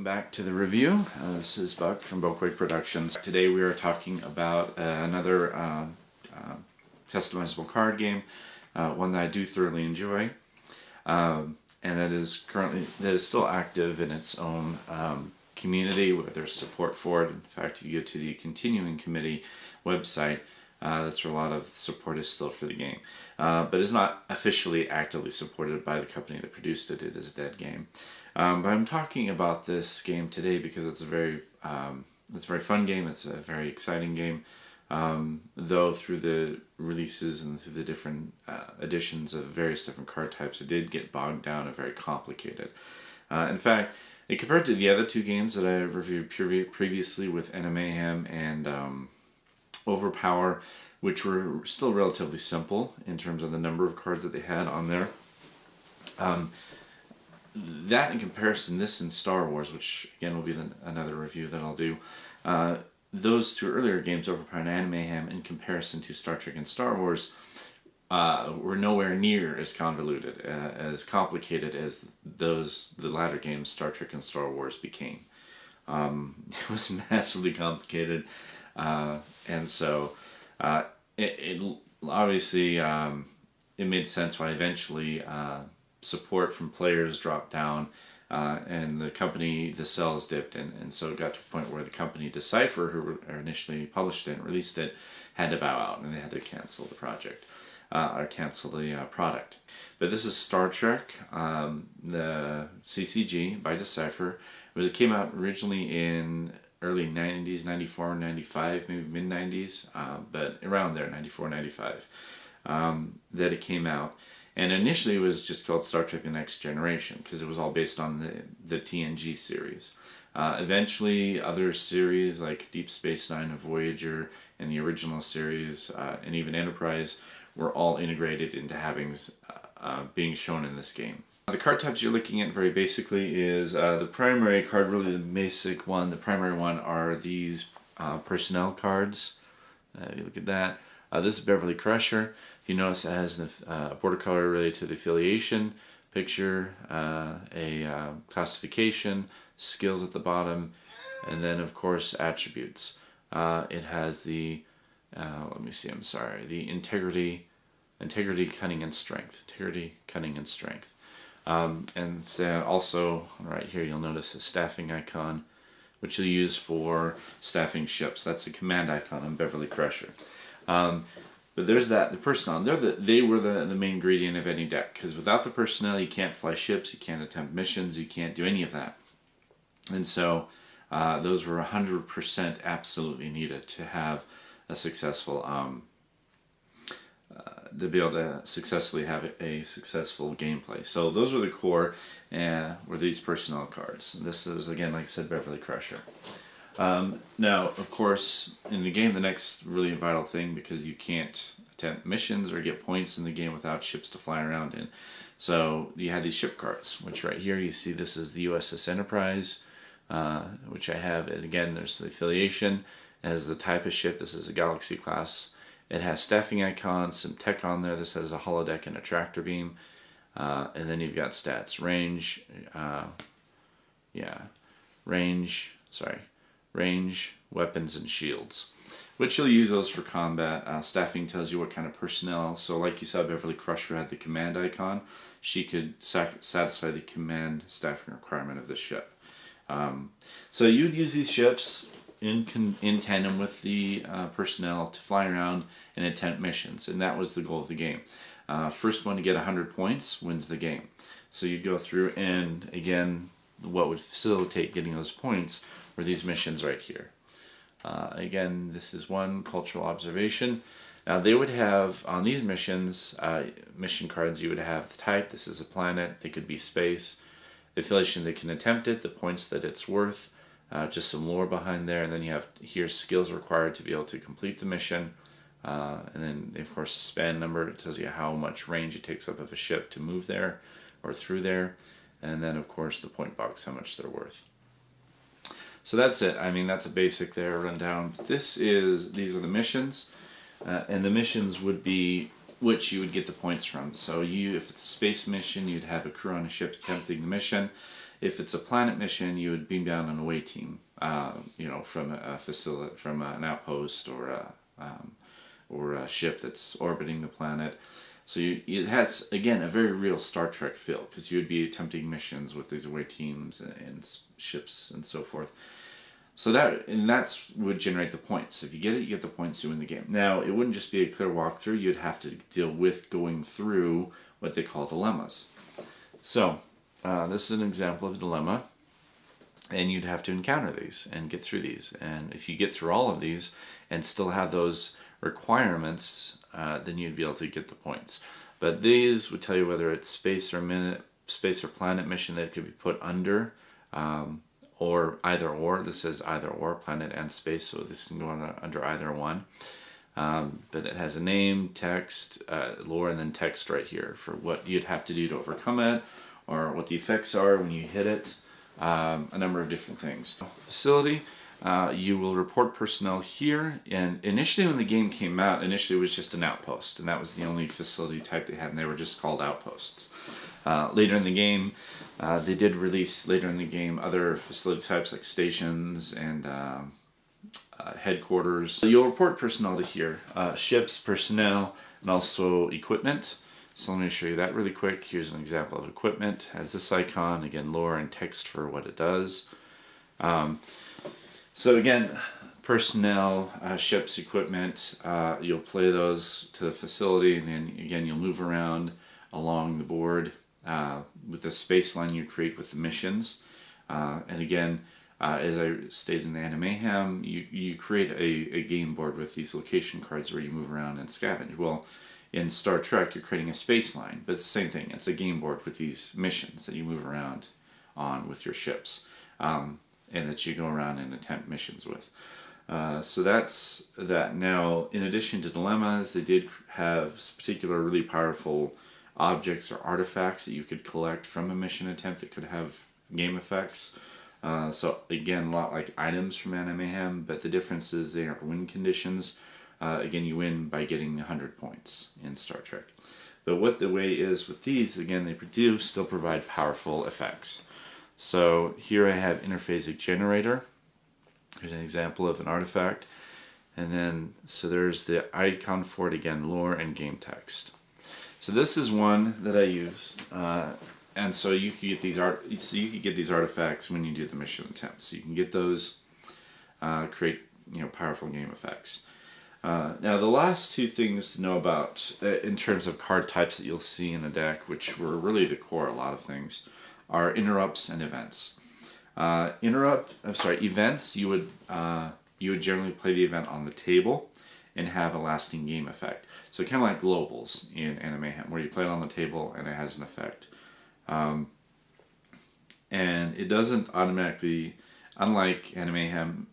Welcome back to the review. This is Buck from Boquake Productions. Today we are talking about another customizable card game, one that I do thoroughly enjoy, and that is still active in its own community, where there's support for it. In fact, if you go to the Continuing Committee website, that's where a lot of support is still for the game. But it's not officially actively supported by the company that produced it. It is a dead game. But I'm talking about this game today because it's a very fun game. It's a very exciting game. Though through the releases and through the different editions of various different card types, it did get bogged down and very complicated. In fact, compared to the other two games that I reviewed previously with Enna Mayhem and Overpower, which were still relatively simple in terms of the number of cards that they had on there. That in comparison, this and Star Wars, which again will be another review that I'll do, those two earlier games, Overpower and Enna Mayhem, in comparison to Star Trek and Star Wars, were nowhere near as convoluted, as complicated as the latter games, Star Trek and Star Wars, became. It was massively complicated, and so it obviously it made sense why eventually support from players dropped down, and the company, the sales dipped, and so it got to a point where the company Decipher, who initially published it and released it, had to bow out, and they had to cancel the project, or cancel the product. But this is Star Trek, the CCG by Decipher. It came out originally in early 90s, 94, 95, maybe mid-90s, but around there, 94, 95, that it came out. And initially it was just called Star Trek The Next Generation because it was all based on the TNG series. Eventually other series like Deep Space Nine and Voyager and the original series and even Enterprise were all integrated into being shown in this game. The card types you're looking at very basically is the primary card, really the basic one. The primary one are these personnel cards. You look at that. This is Beverly Crusher. You notice it has a border color related to the affiliation, picture, a classification, skills at the bottom, and then of course attributes. It has the, the integrity, cunning, and strength. Integrity, cunning, and strength. And so also right here you'll notice a staffing icon, which you'll use for staffing ships. That's the command icon on Beverly Crusher. But there's the personnel. They were the main ingredient of any deck, because without the personnel you can't fly ships, you can't attempt missions, you can't do any of that. And so those were 100% absolutely needed to have a successful to be able to successfully have a successful gameplay. So those were the core, were these personnel cards. This is, again, like I said, Beverly Crusher. Now, of course, in the game, the next really vital thing, because you can't attempt missions or get points in the game without ships to fly around in. So you have these ship cards, which right here you see this is the USS Enterprise, which I have. And again, there's the affiliation. It has the type of ship. This is a Galaxy class. It has staffing icons, some tech on there. This has a holodeck and a tractor beam. And then you've got stats. Range, weapons, and shields, which you'll use those for combat. Staffing tells you what kind of personnel. So like you saw, Beverly Crusher had the command icon. She could satisfy the command staffing requirement of the ship. So you'd use these ships in tandem with the personnel to fly around and attempt missions, and that was the goal of the game. First one to get 100 points wins the game. So you'd go through, and again, what would facilitate getting those points were these missions right here. Again, this is one, cultural observation. Now they would have, on these missions, mission cards, you would have the type, this is a planet, they could be space, the affiliation they can attempt it, the points that it's worth, just some lore behind there, and then you have here skills required to be able to complete the mission, and then of course the span number, it tells you how much range it takes up of a ship to move there or through there, and then of course the point box, how much they're worth. So that's it. I mean, that's a basic there rundown. These are the missions, and the missions would be which you would get the points from. So if it's a space mission, you'd have a crew on a ship attempting the mission. If it's a planet mission, you would beam down an away team, from a facility, from an outpost or a ship that's orbiting the planet. So it has, again, a very real Star Trek feel, because you would be attempting missions with these away teams and ships and so forth. So that's would generate the points. If you get it, you get the points, you win the game. Now, it wouldn't just be a clear walkthrough. You'd have to deal with going through what they call dilemmas. So, this is an example of a dilemma, and you'd have to encounter these and get through these. And if you get through all of these and still have those requirements, then you'd be able to get the points. But these would tell you whether it's space or planet mission that could be put under, or either or. This says either or, planet and space, so this can go under either one. But it has a name, text, lore, and then text right here for what you'd have to do to overcome it, or what the effects are when you hit it, a number of different things. Facility, you will report personnel here, and initially when the game came out, initially it was just an outpost, and that was the only facility type they had, and they were just called outposts. Later in the game, they did release other facility types like stations and headquarters. So you'll report personnel to here, ships, personnel, and also equipment. So let me show you that really quick. Here's an example of equipment. It has this icon, again, lore and text for what it does. So again, personnel, ships, equipment, you'll play those to the facility, and then again you'll move around along the board with the space line you create with the missions. And again, as I stated in the Animayhem, you create a game board with these location cards where you move around and scavenge. Well, in Star Trek, you're creating a space line, but it's the same thing. It's a game board with these missions that you move around on with your ships, and that you go around and attempt missions with. So that's that. Now, in addition to dilemmas, they did have particular really powerful objects or artifacts that you could collect from a mission attempt that could have game effects. So again, a lot like items from Animayhem, but the difference is they are win conditions. Again, you win by getting 100 points in Star Trek. But what the way is with these, again, they still provide powerful effects. So here I have interphasic generator. Here's an example of an artifact. And then, so there's the icon for it, again, lore and game text. So this is one that I use. And so you can get these artifacts when you do the mission attempts. So you can get those, create powerful game effects. Now the last two things to know about in terms of card types that you'll see in a deck, which were really the core of a lot of things, are interrupts and events. Events, you would generally play the event on the table and have a lasting game effect. So kind of like globals in Animayhem, where you play it on the table and it has an effect. And it doesn't automatically, unlike Animayhem,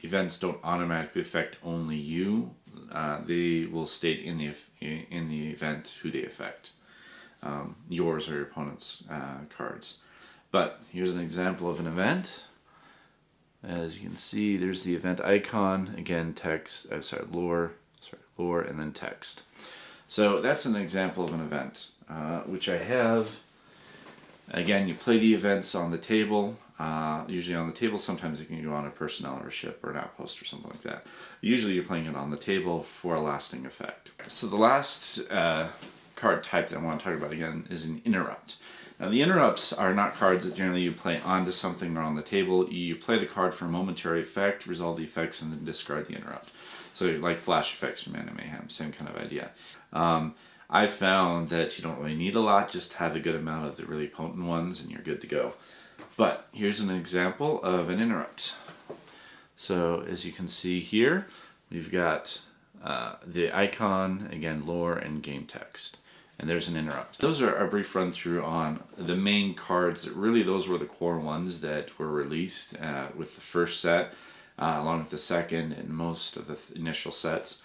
events don't automatically affect only you. They will state in the event who they affect, yours or your opponent's cards. But here's an example of an event. As you can see, there's the event icon. Again, text. Lore, and then text. So that's an example of an event, which I have. Again, you play the events on the table. Usually on the table. Sometimes it can go on a personnel or a ship or an outpost or something like that. Usually you're playing it on the table for a lasting effect. So the last card type that I want to talk about again is an interrupt. Now the interrupts are not cards that generally you play onto something or on the table. You play the card for a momentary effect, resolve the effects, and then discard the interrupt. So like flash effects from Animayhem, same kind of idea. I found that you don't really need a lot, just have a good amount of the really potent ones and you're good to go. But here's an example of an interrupt. So as you can see here, we've got the icon, again, lore and game text. And there's an interrupt. Those are a brief run through on the main cards. Really, those were the core ones that were released with the first set, along with the second and most of the initial sets.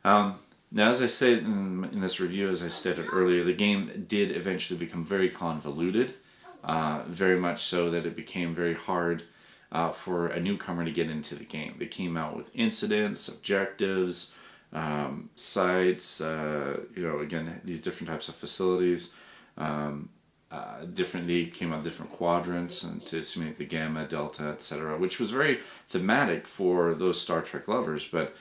Now, as I said in this review, as I stated earlier, the game did eventually become very convoluted, very much so that it became very hard for a newcomer to get into the game. They came out with incidents, objectives, sites, again, these different types of facilities, different. They came out different quadrants and to simulate the gamma, delta, etc., which was very thematic for those Star Trek lovers. But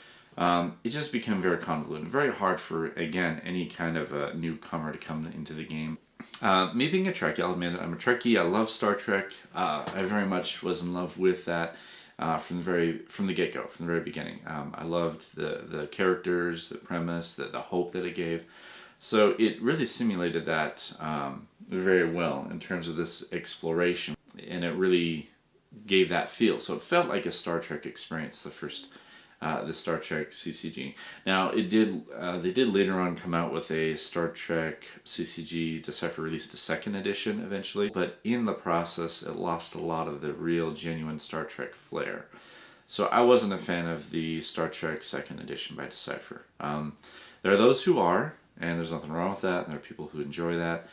it just became very convoluted, very hard for again any kind of a newcomer to come into the game. Me being a Trekkie, I'll admit it, I'm a Trekkie. I love Star Trek. I very much was in love with that from the get go, from the very beginning. I loved the characters, the premise, the hope that it gave. So it really simulated that very well in terms of this exploration, and it really gave that feel. So it felt like a Star Trek experience, the Star Trek CCG. Now it did. They did later on come out with a Star Trek CCG. Decipher released a second edition eventually, but in the process, it lost a lot of the real, genuine Star Trek flair. So I wasn't a fan of the Star Trek second edition by Decipher. There are those who are, and there's nothing wrong with that. And there are people who enjoy that.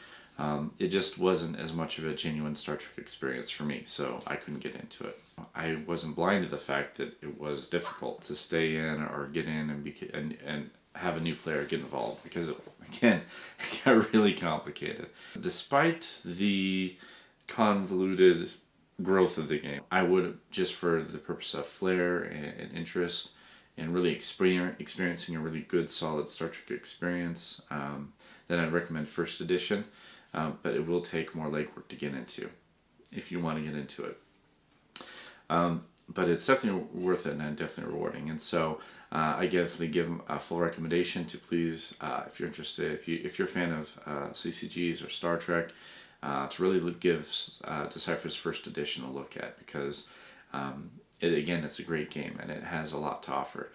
It just wasn't as much of a genuine Star Trek experience for me, so I couldn't get into it. I wasn't blind to the fact that it was difficult to stay in or get in and have a new player get involved, because again, it got really complicated. Despite the convoluted growth of the game, I would, just for the purpose of flair and interest and really experiencing a really good, solid Star Trek experience, then I'd recommend first edition. But it will take more legwork to get into, if you want to get into it. But it's definitely worth it and definitely rewarding. And so I definitely give them a full recommendation to please, if you're interested, if you're a fan of CCGs or Star Trek, to really give Decipher's first edition a look at, because again, it's a great game and it has a lot to offer.